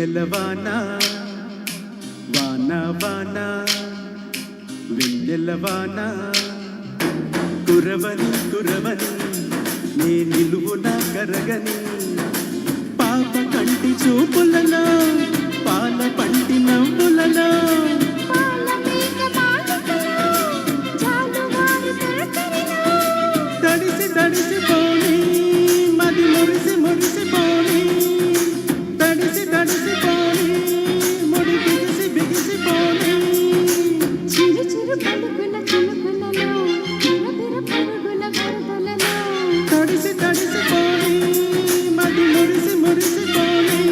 వెన్నెలవాన వాన వాన వెన్నెలవాన కురవని కురవని నే నిలువున కరగని పాప కంటి చూపులలో పాల పంటి నవ్వులలో తడిసి తడిసిపోని మది మురిసి మురిసిపోని తడిసి తడిసిపోని ముడి బిగిసి బిగిసిపోని చిరు చిరు పలుకుల చిలుకులలో చిరబిర పరుగుల వరదలలో తడిసి తడిసిపోని మది మురిసి మురిసిపోని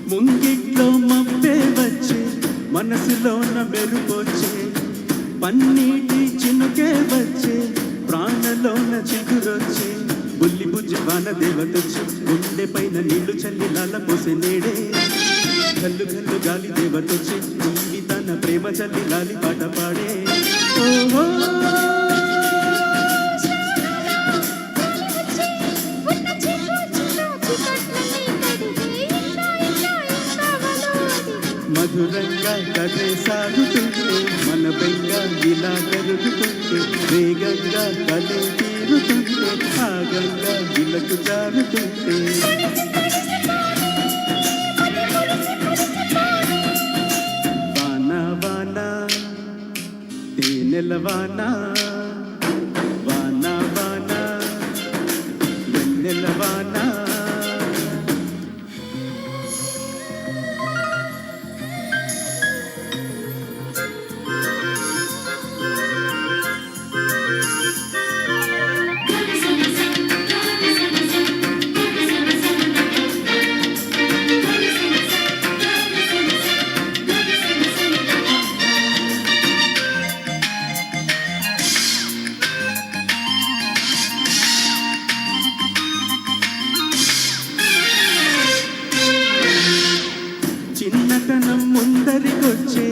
ముంగిట్లో మబ్బే వచ్చే మనసులోన మెరుపొచ్చే పన్నీటి చినుకే వచ్చే ప్రాణలోన చిగురొచ్చే బుల్లి బుజ్జి వాన దేవతొచ్చి గుండె పైన నీళ్లు చల్లి లాల పోసే నేడే కల్లు కల్లు గాలి దేవతొచ్చి జీవితాన ప్రేమ చల్లి లాలి పాట పాడే ఓహో మధురంగా కథే సాగుతుంటే మన బెంగ ఇలా కరుగుతుంటే వేగంగా కథే తీరుతుంటే ఆగంగా ఇలకు జారుతుంటే వాన వాన తేనెలవాన వాన వాన వెన్నెలవాన చిన్నతనం ముందరికొచ్చే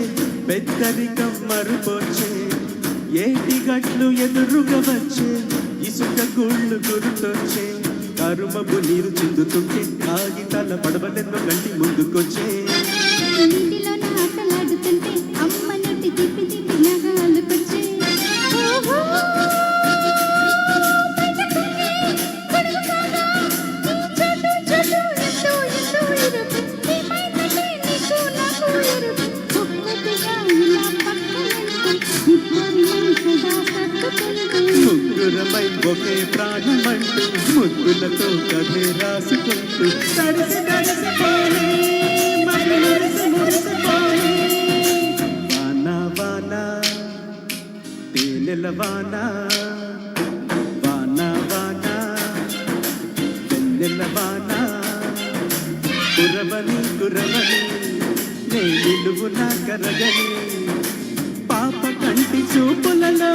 పెద్దరికం మరుపొచ్చే ఏటి గట్లు ఎదురుగా వచ్చే ఇసుక గుళ్ళు గుర్తొచ్చే కరుమబు నీరు చిందుతుంటే కాగితాల పడవలెన్నో గంటి ముందుకొచ్చే నీటిలో ఆటలాడుతుంటే అమ్మ నొట్టి తిప్పి తిప్పి నగాలుకొచ్చే ముగ్గురమై ఒకే ప్రాణమంటూ ముగ్గులతో కథే రాసుకుంటూ తడిసి తడిసిపోయి మరి మురిసి మురిసిపోయి వాన వాన తేనెలవాన వాన వాన వెన్నెలవాన కురవని కురవని నే నిలువున కరగని పాప కంటి చూపులలో